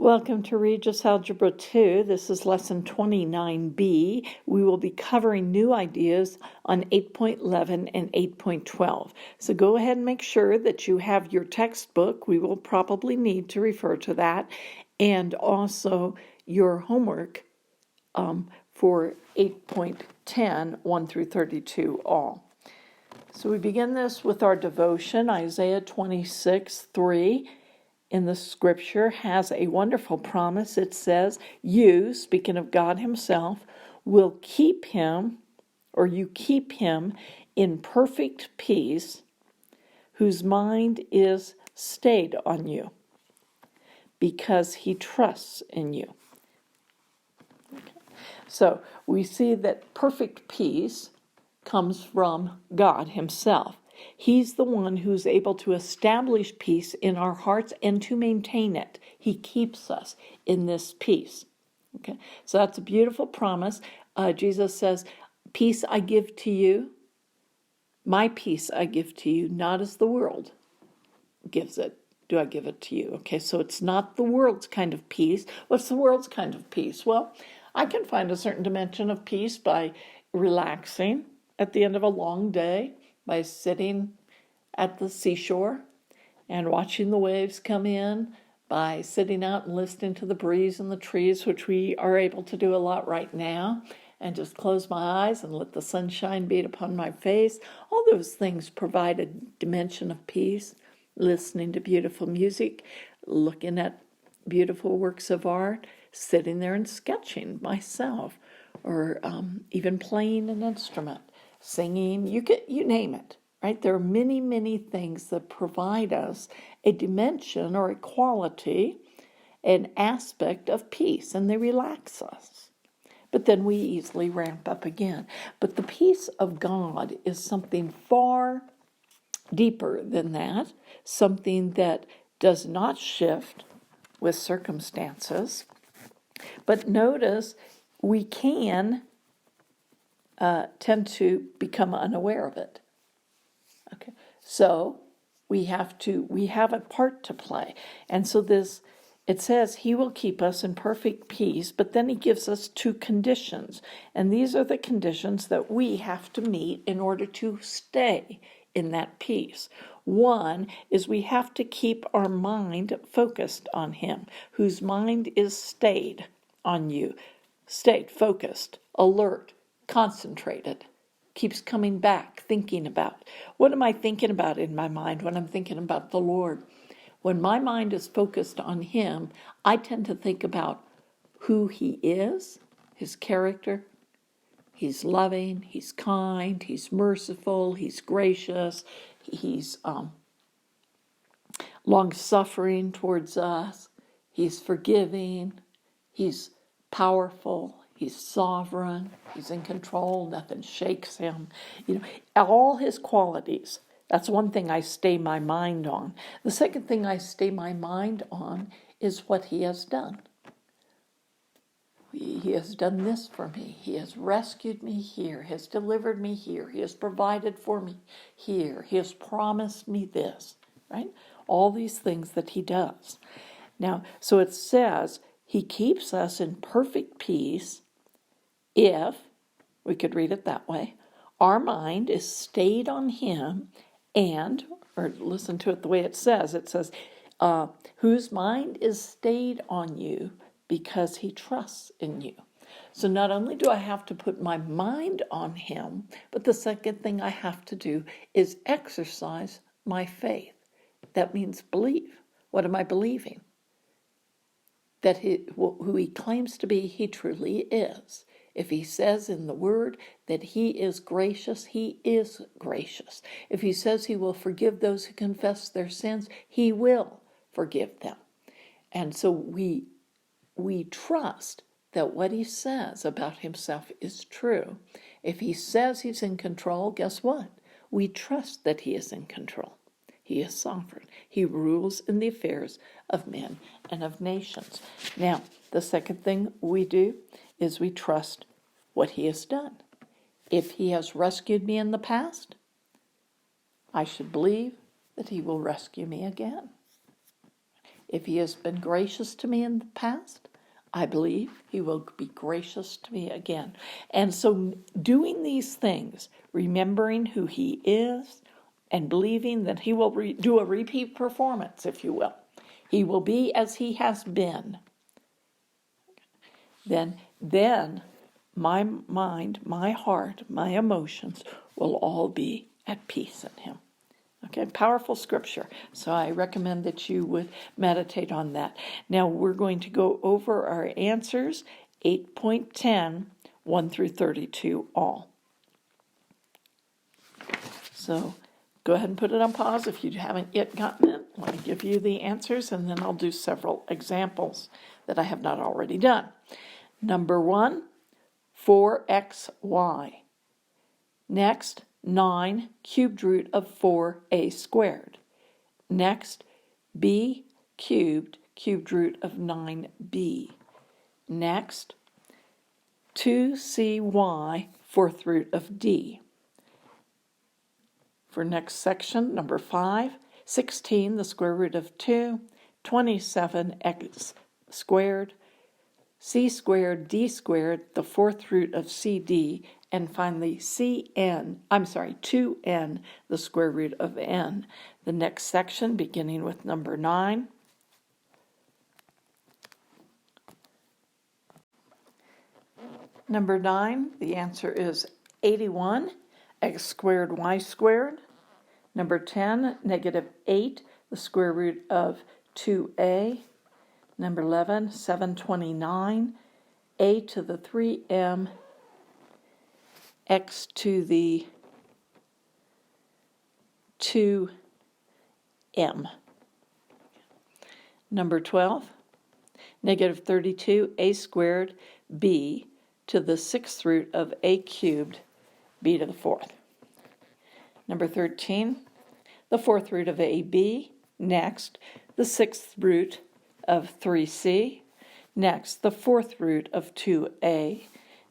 Welcome to RGES Algebra 2. This is lesson 29B. We will be covering new ideas on 8.11 and 8.12. So go ahead and make sure that you have your textbook. We will probably need to refer to that. And also your homework for 8.10, 1 through 32 all. So we begin this with our devotion, Isaiah 26:3. In the scripture has a wonderful promise. It says, you, speaking of God himself, will keep him, or you keep him in perfect peace, whose mind is stayed on you, because he trusts in you. Okay. So we see that perfect peace comes from God himself. He's the one who's able to establish peace in our hearts and to maintain it. He keeps us in this peace. Okay, so that's a beautiful promise. Jesus says, peace I give to you. My peace I give to you, not as the world gives it. Do I give it to you? Okay, so it's not the world's kind of peace. What's the world's kind of peace? Well, I can find a certain dimension of peace by relaxing at the end of a long day, by sitting at the seashore and watching the waves come in, by sitting out and listening to the breeze in the trees, which we are able to do a lot right now, and just close my eyes and let the sunshine beat upon my face. All those things provide a dimension of peace. Listening to beautiful music, looking at beautiful works of art, sitting there and sketching myself, or even playing an instrument, singing, you name it, right? There are many, many things that provide us a dimension or a quality, an aspect of peace, and they relax us. But then we easily ramp up again. But the peace of God is something far deeper than that, something that does not shift with circumstances. But notice we can tend to become unaware of it. Okay, so we have a part to play. And so it says he will keep us in perfect peace, but then he gives us two conditions. And these are the conditions that we have to meet in order to stay in that peace. One is we have to keep our mind focused on him, whose mind is stayed on you, stayed, focused, alert, concentrated, keeps coming back, thinking about. What am I thinking about in my mind when I'm thinking about the Lord? When my mind is focused on him, I tend to think about who he is, his character. He's loving, he's kind, he's merciful, he's gracious, he's long-suffering towards us, he's forgiving, he's powerful, he's sovereign, he's in control, nothing shakes him. All his qualities. That's one thing I stay my mind on. The second thing I stay my mind on is what he has done. He has done this for me. He has rescued me here. He has delivered me here. He has provided for me here. He has promised me this, right? All these things that he does. Now, so it says he keeps us in perfect peace if, we could read it that way, our mind is stayed on him and, or listen to it the way it says, whose mind is stayed on you because he trusts in you. So not only do I have to put my mind on him, but the second thing I have to do is exercise my faith. That means believe. What am I believing? That who he claims to be, he truly is. If he says in the word that he is gracious, he is gracious. If he says he will forgive those who confess their sins, he will forgive them. And so we trust that what he says about himself is true. If he says he's in control, guess what? We trust that he is in control. He is sovereign. He rules in the affairs of men and of nations. Now, the second thing we do is we trust what he has done. If he has rescued me in the past, I should believe that he will rescue me again. If he has been gracious to me in the past, I believe he will be gracious to me again. And so doing these things, remembering who he is, and believing that he will do a repeat performance, if you will. He will be as he has been. Then my mind, my heart, my emotions will all be at peace in him. Okay, powerful scripture. So I recommend that you would meditate on that. Now we're going to go over our answers, 8.10, 1 through 32 all. So go ahead and put it on pause if you haven't yet gotten it. Let me give you the answers, and then I'll do several examples that I have not already done. Number 1, 4xy. Next, 9 cubed root of 4a squared. Next, b cubed root of 9b. Next, 2cy fourth root of d. For next section, number 5, 16 the square root of 2, 27x squared, c squared, d squared, the fourth root of cd, and finally 2n, the square root of n. The next section, beginning with number 9. Number 9, the answer is 81, x squared, y squared. Number 10, negative 8, the square root of 2a. Number 11, 729, a to the 3m, x to the 2m. Number 12, negative 32, a squared, b to the sixth root of a cubed, b to the fourth. Number 13, the fourth root of ab. Next, the sixth root of 3c. Next, the fourth root of 2a.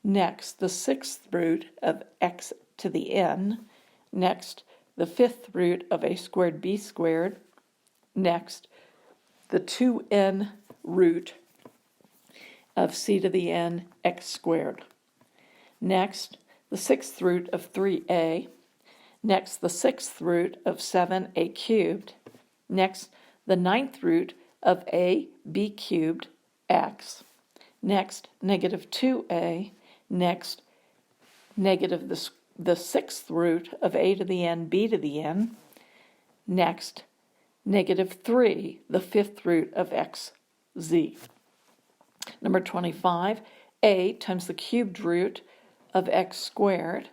Next, the sixth root of x to the n. Next, the fifth root of a squared b squared. Next, the 2n root of c to the n x squared. Next, the sixth root of 3a. Next, the sixth root of 7a cubed. Next, the ninth root of a b cubed x. Next, negative 2a. Next, negative the sixth root of a to the n b to the n. Next, negative 3, the fifth root of x z. Number 25, a times the cubed root of x squared,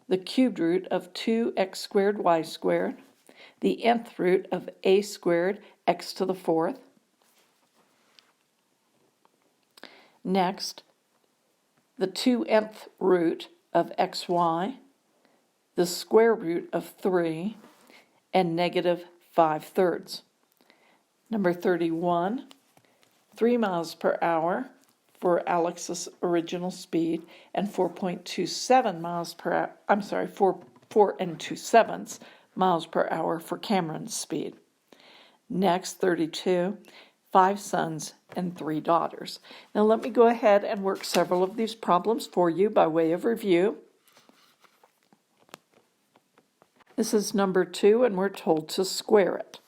the cubed root of 2x squared y squared, the nth root of a squared x to the fourth. Next, the 2nth root of xy, the square root of 3, and negative 5/3. Number 31, 3 miles per hour for Alex's original speed, and 4.27 miles per hour, 4 2/7 miles per hour for Cameron's speed. Next, 32, 5 sons and 3 daughters. Now let me go ahead and work several of these problems for you by way of review. This is number 2, and we're told to square it.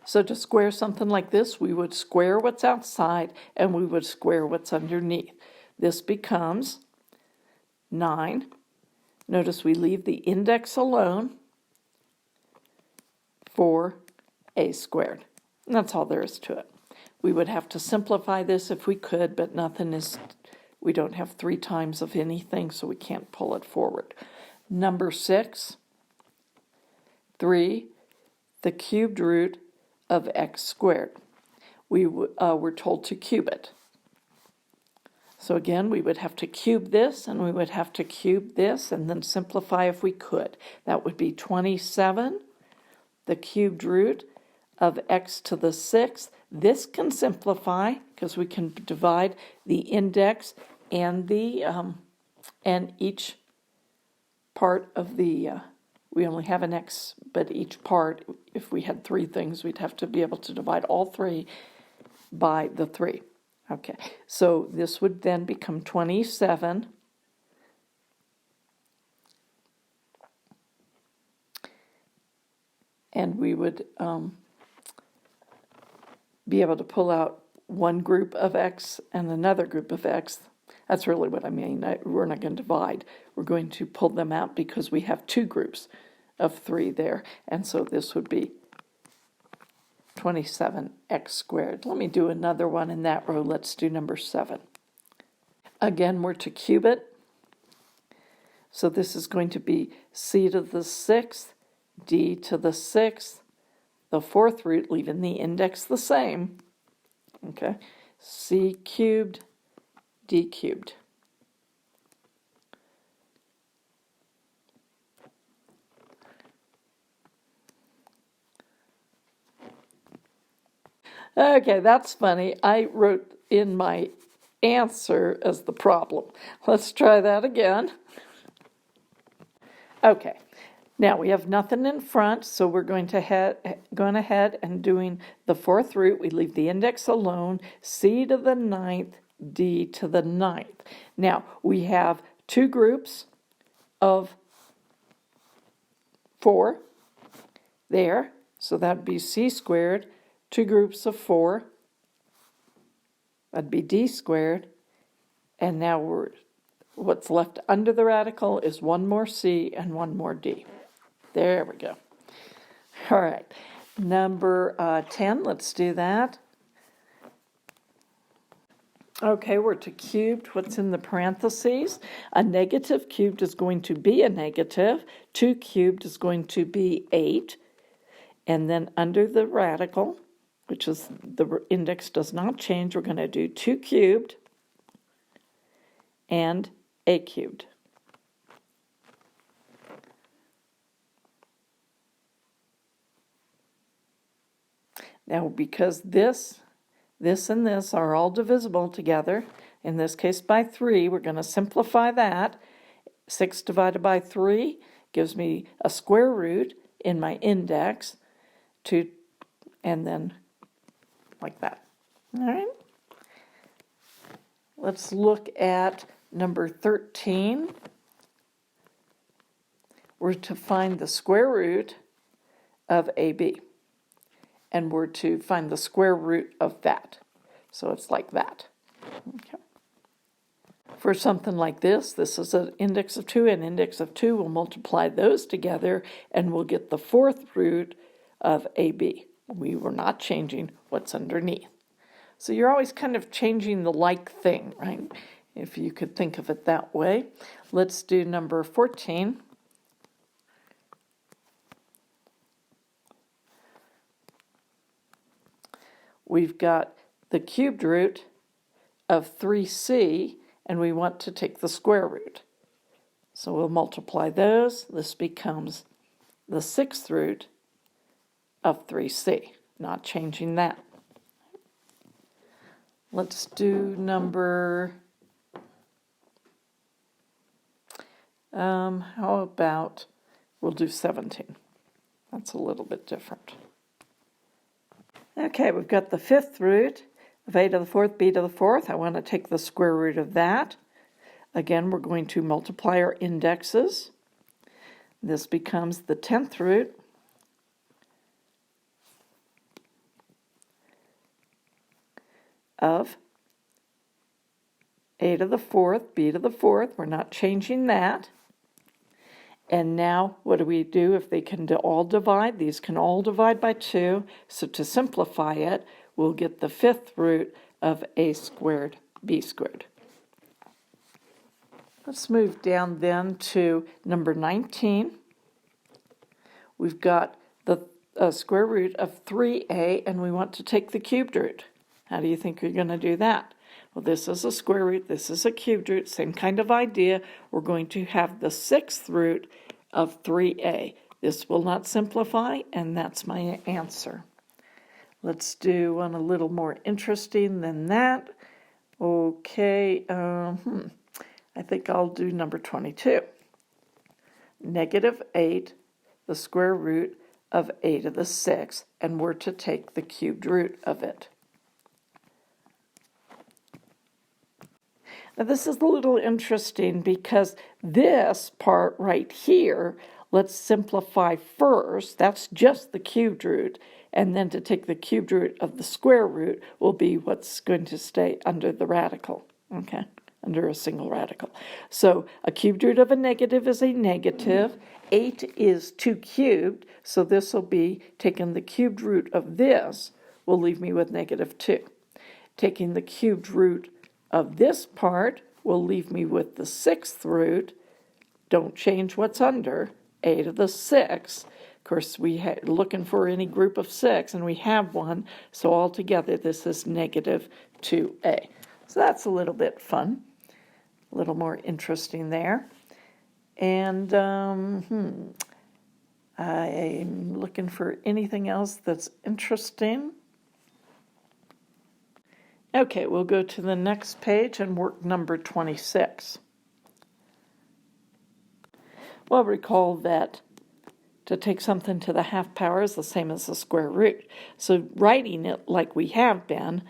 So to square something like this, we would square what's outside and we would square what's underneath. This becomes 9. Notice we leave the index alone for a squared. And that's all there is to it. We would have to simplify this if we could, but we don't have 3 times of anything, so we can't pull it forward. Number 6, 3, the cubed root of x squared. We were told to cube it. So again, we would have to cube this, and we would have to cube this, and then simplify if we could. That would be 27, the cubed root of x to the 6th. This can simplify because we can divide the index and the and each part of the we only have an x, but each part, if we had 3 things, we'd have to be able to divide all 3 by the 3. Okay, so this would then become 27 and we would be able to pull out one group of x and another group of x. That's really what I mean. We're not going to divide. We're going to pull them out because we have 2 groups of 3 there. And so this would be 27x squared. Let me do another one in that row. Let's do number 7. Again, we're to cube it. So this is going to be c to the 6th, d to the 6th, the 4th root, leaving the index the same. Okay, c cubed, d cubed. Okay, that's funny. I wrote in my answer as the problem. Let's try that again. Okay, now we have nothing in front, so we're going ahead and doing the 4th root. We leave the index alone, c to the 9th, d to the 9th. Now, we have 2 groups of 4 there, so that would be c squared. 2 groups of 4, that'd be d squared, and now what's left under the radical is 1 more c and 1 more d. There we go. All right, number 10, let's do that. Okay, we're to cubed. What's in the parentheses? A negative cubed is going to be a negative. 2 cubed is going to be 8. And then under the radical, which is the index does not change, we're going to do 2 cubed and a cubed. Now, because this and this are all divisible together, in this case by 3, we're going to simplify that. 6 divided by 3 gives me a square root in my index, and then like that. All right. Let's look at number 13. We're to find the square root of AB. And we're to find the square root of that. So it's like that. Okay. For something like this is an index of 2 and index of 2. We'll multiply those together and we'll get the 4th root of AB. We were not changing what's underneath. So you're always kind of changing the like thing, right? If you could think of it that way. Let's do number 14. We've got the cubed root of 3c, and we want to take the square root. So we'll multiply those. This becomes the 6th root of 3c, not changing that. Let's do number, how about, we'll do 17. That's a little bit different. Okay, we've got the 5th root of a to the 4th, b to the 4th. I want to take the square root of that. Again, we're going to multiply our indexes. This becomes the 10th root of a to the 4th, b to the 4th. We're not changing that. And now, what do we do if they can all divide? These can all divide by 2. So to simplify it, we'll get the 5th root of a squared, b squared. Let's move down then to number 19. We've got the square root of 3a, and we want to take the cubed root. How do you think you're going to do that? Well, this is a square root, this is a cubed root, same kind of idea. We're going to have the 6th root of 3a. This will not simplify, and that's my answer. Let's do one a little more interesting than that. Okay, I think I'll do number 22. Negative 8 the square root of a to the 6th, and we're to take the cubed root of it. Now this is a little interesting because this part right here, let's simplify first. That's just the cubed root, and then to take the cubed root of the square root will be what's going to stay under the radical, okay, under a single radical. So a cubed root of a negative is a negative. 8 is 2 cubed, so this will be taking the cubed root of this will leave me with -2. Taking the cubed root of this part will leave me with the 6th root. Don't change what's under, a to the 6th. Of course, looking for any group of 6, and we have one, so altogether this is -2a. So that's a little bit fun, a little more interesting there. And I'm looking for anything else that's interesting. Okay, we'll go to the next page and work number 26. Well, recall that to take something to the half power is the same as the square root. So writing it like we have been,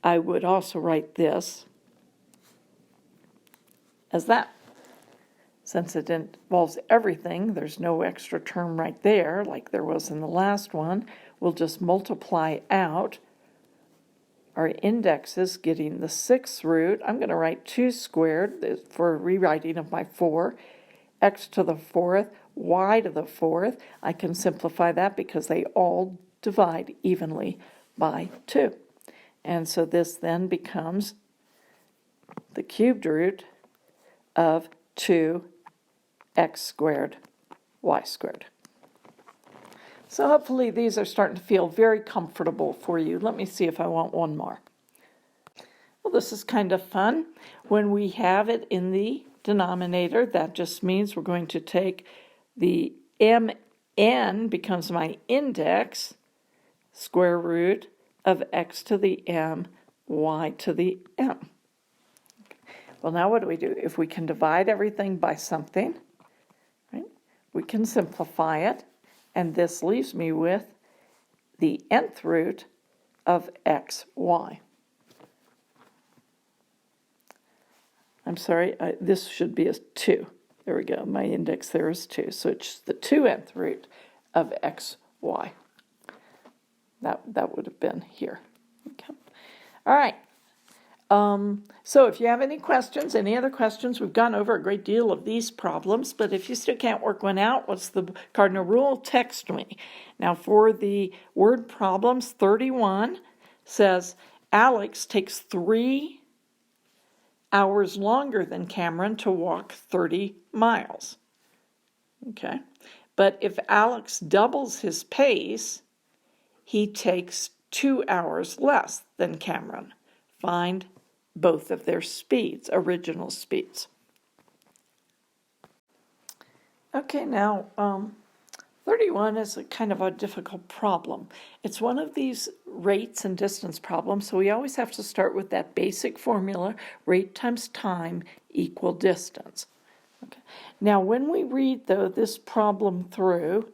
I would also write this as that. Since it involves everything, there's no extra term right there like there was in the last one. We'll just multiply out our indexes, getting the 6th root. I'm going to write 2 squared for rewriting of my 4. X to the 4th, y to the 4th. I can simplify that because they all divide evenly by 2. And so this then becomes the cubed root of 2x squared, y squared. So hopefully these are starting to feel very comfortable for you. Let me see if I want one more. Well, this is kind of fun. When we have it in the denominator, that just means we're going to take the mn becomes my index, square root of x to the m, y to the m. Well, now what do? If we can divide everything by something, right, we can simplify it, and this leaves me with the nth root of xy. I'm sorry, this should be a 2. There we go, my index there is 2. So it's the 2nth root of xy. That would have been here. Okay. All right. So if you have any questions, any other questions, we've gone over a great deal of these problems, but if you still can't work one out, what's the cardinal rule? Text me. Now for the word problems, 31 says, Alex takes 3 hours longer than Cameron to walk 30 miles. Okay. But if Alex doubles his pace, he takes 2 hours less than Cameron. Find both of their speeds, original speeds. Okay, now 31 is a kind of a difficult problem. It's one of these rates and distance problems, so we always have to start with that basic formula, rate times time equal distance. Okay. Now, when we read, though, this problem through,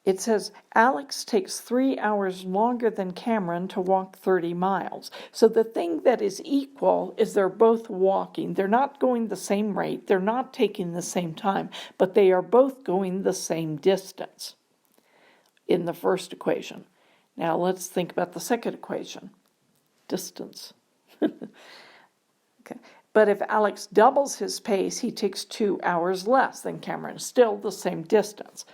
it says Alex takes 3 hours longer than Cameron to walk 30 miles. So the thing that is equal is they're both walking. They're not going the same rate. They're not taking the same time, but they are both going the same distance in the first equation. Now let's think about the second equation, distance. Okay. But if Alex doubles his pace, he takes 2 hours less than Cameron, still the same distance.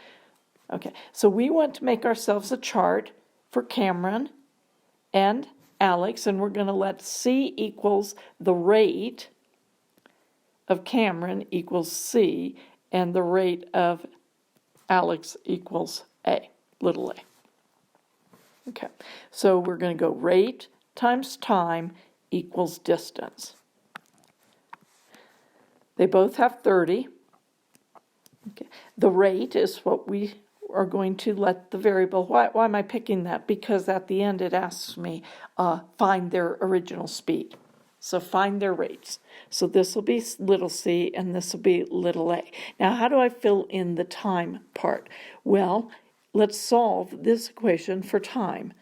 Okay, so we want to make ourselves a chart for Cameron and Alex, and we're going to let C equals the rate of Cameron equals C, and the rate of Alex equals A, little a. Okay, so we're going to go rate times time equals distance. They both have 30. Okay. The rate is what we are going to let the variable, why am I picking that? Because at the end it asks me, find their original speed. So find their rates. So this will be little c and this will be little a. Now how do I fill in the time part? Well, let's solve this equation for time.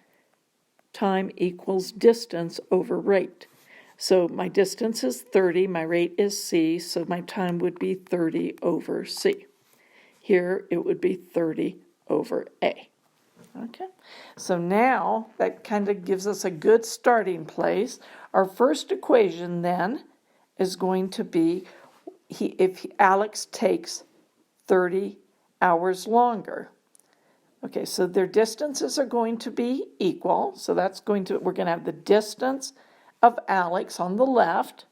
Time equals distance over rate. So my distance is 30, my rate is c, so my time would be 30 over c. Here it would be 30 over a. Okay, so now that kind of gives us a good starting place. Our first equation then is going to be if Alex takes 30 hours longer. Okay, so their distances are going to be equal. So that's we're going to have the distance of Alex on the left.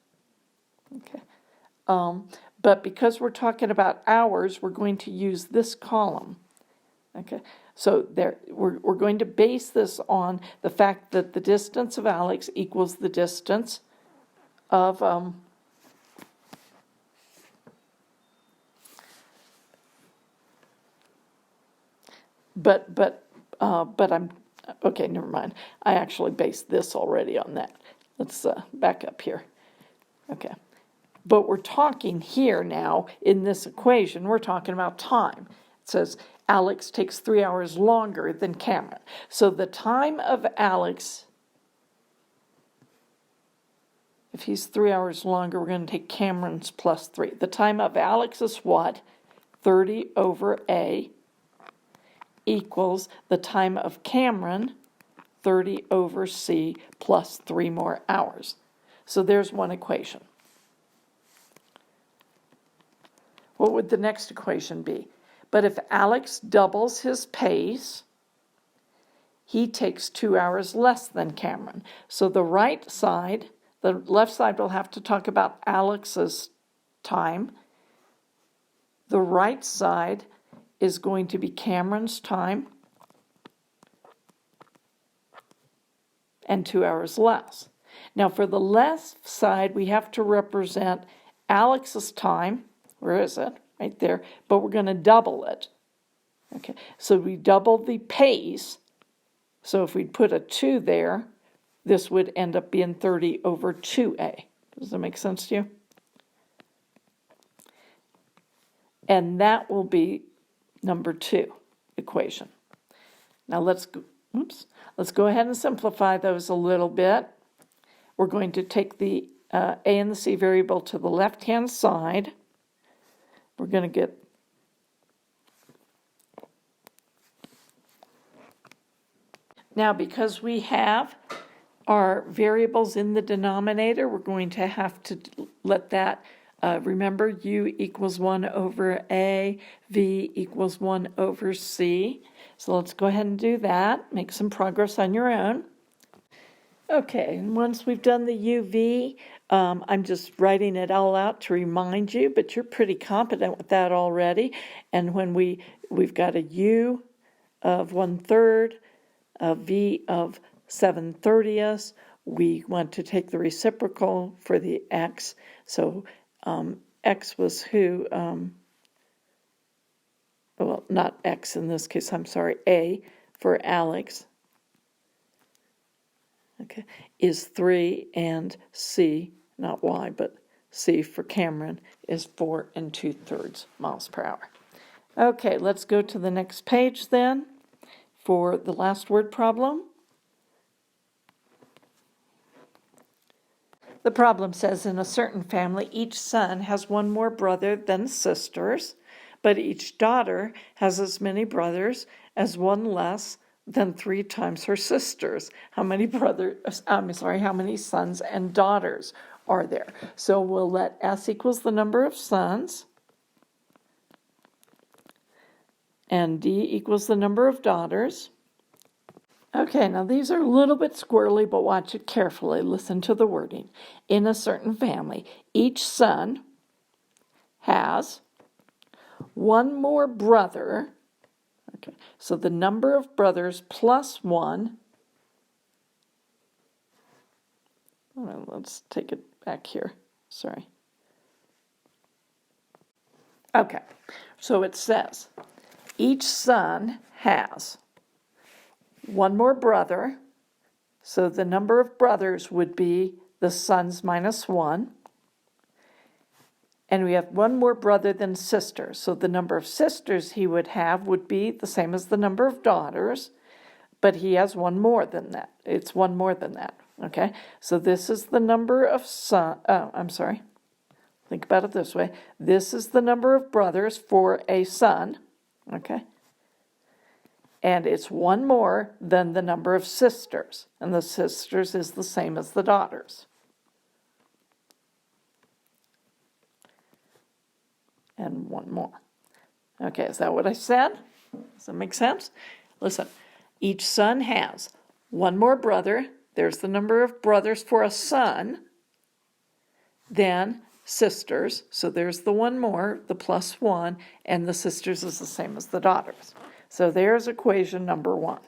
Okay, but because we're talking about hours, we're going to use this column. Okay, so we're going to base this on the fact that the distance of Alex equals the distance of but I'm okay, never mind. I actually based this already on that. Let's back up here. Okay, but we're talking here now in this equation, we're talking about time. It says Alex takes 3 hours longer than Cameron. So the time of Alex, if he's 3 hours longer, we're going to take Cameron's plus 3. The time of Alex is what? 30 over A equals the time of Cameron, 30 over C plus 3 more hours. So there's one equation. What would the next equation be? But if Alex doubles his pace, he takes 2 hours less than Cameron. So the left side will have to talk about Alex's time. The right side is going to be Cameron's time and 2 hours less. Now for the left side, we have to represent Alex's time. Where is it? Right there. But we're going to double it. Okay, so we double the pace. So if we put a 2 there, this would end up being 30 over 2A. Does that make sense to you? And that will be number 2 equation. Now let's go ahead and simplify those a little bit. We're going to take the A and the C variable to the left-hand side. We're going to get now, because we have our variables in the denominator, we're going to have to let that remember, U equals 1 over A, V equals 1 over C. So let's go ahead and do that. Make some progress on your own. Okay, and once we've done the UV, I'm just writing it all out to remind you, but you're pretty competent with that already. And when we've got a U of 1/3, a V of 7/30, we want to take the reciprocal for the X. So X was who, well, not X in this case, I'm sorry, A for Alex, okay, is 3, and C, not Y, but C for Cameron is 4 2/3 miles per hour. Okay, let's go to the next page then for the last word problem. The problem says, in a certain family, each son has one more brother than sisters, but each daughter has as many brothers as one less than 3 times her sisters. How many sons and daughters are there? So we'll let S equals the number of sons, and D equals the number of daughters. Okay, now these are a little bit squirrely, but watch it carefully. Listen to the wording. In a certain family, each son has one more brother. Okay, so the number of brothers plus 1. Well, let's take it back here. Sorry. Okay, so it says each son has one more brother, so the number of brothers would be the sons minus 1. And we have one more brother than sister. So the number of sisters he would have would be the same as the number of daughters, but he has one more than that. It's one more than that, okay? So this is the number of think about it this way. This is the number of brothers for a son, okay? And it's one more than the number of sisters. And the sisters is the same as the daughters. And one more. Okay, is that what I said? Does that make sense? Listen, each son has one more brother. There's the number of brothers for a son. Then sisters. So there's the one more, the plus 1, and the sisters is the same as the daughters. So there's equation number 1.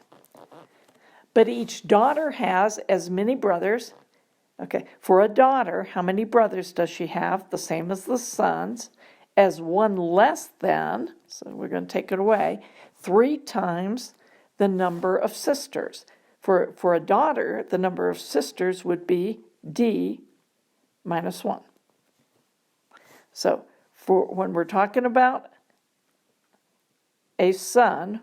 But each daughter has as many brothers. Okay, for a daughter, how many brothers does she have? The same as the sons. As one less than, so we're going to take it away, 3 times the number of sisters. For a daughter, the number of sisters would be D minus 1. So for when we're talking about a son,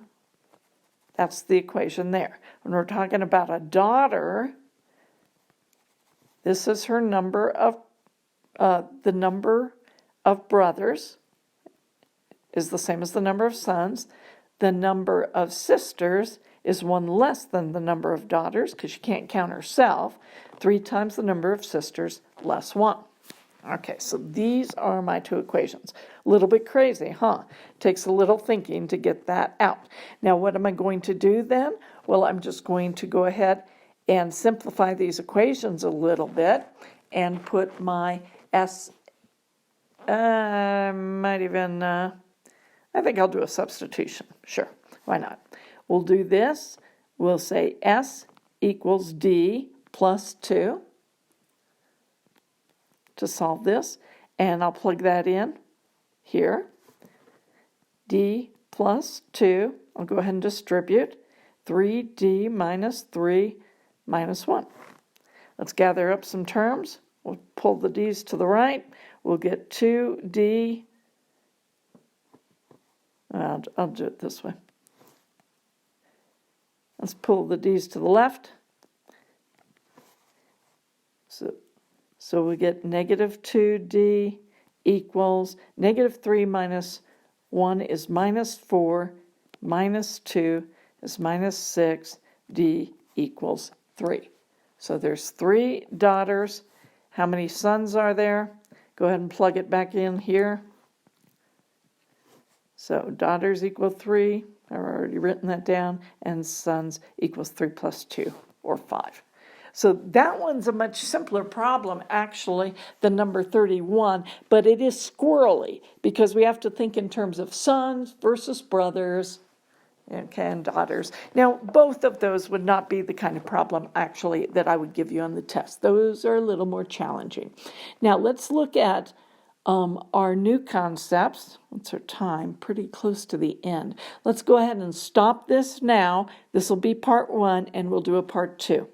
that's the equation there. When we're talking about a daughter, this is her number of, the number of brothers is the same as the number of sons. The number of sisters is 1 less than the number of daughters, because she can't count herself. 3 times the number of sisters less 1. Okay, so these are my 2 equations. A little bit crazy, huh? Takes a little thinking to get that out. Now, what am I going to do then? Well, I'm just going to go ahead and simplify these equations a little bit and put my I think I'll do a substitution. Sure, why not? We'll do this. We'll say S equals D plus 2 to solve this. And I'll plug that in here. D plus 2. I'll go ahead and distribute. 3D minus 3 minus 1. Let's gather up some terms. We'll pull the D's to the right. We'll get 2D. I'll do it this way. Let's pull the D's to the left. So we get negative 2D equals negative 3 minus 1 is minus 4, minus 2 is minus 6, D equals 3. So there's 3 daughters. How many sons are there? Go ahead and plug it back in here. So daughters equal 3. I've already written that down. And sons equals 3 plus 2, or 5. So that one's a much simpler problem, actually, than number 31. But it is squirrely, because we have to think in terms of sons versus brothers, okay, and daughters. Now, both of those would not be the kind of problem, actually, that I would give you on the test. Those are a little more challenging. Now, let's look at our new concepts. What's our time? Pretty close to the end. Let's go ahead and stop this now. This will be part 1, and we'll do a part 2.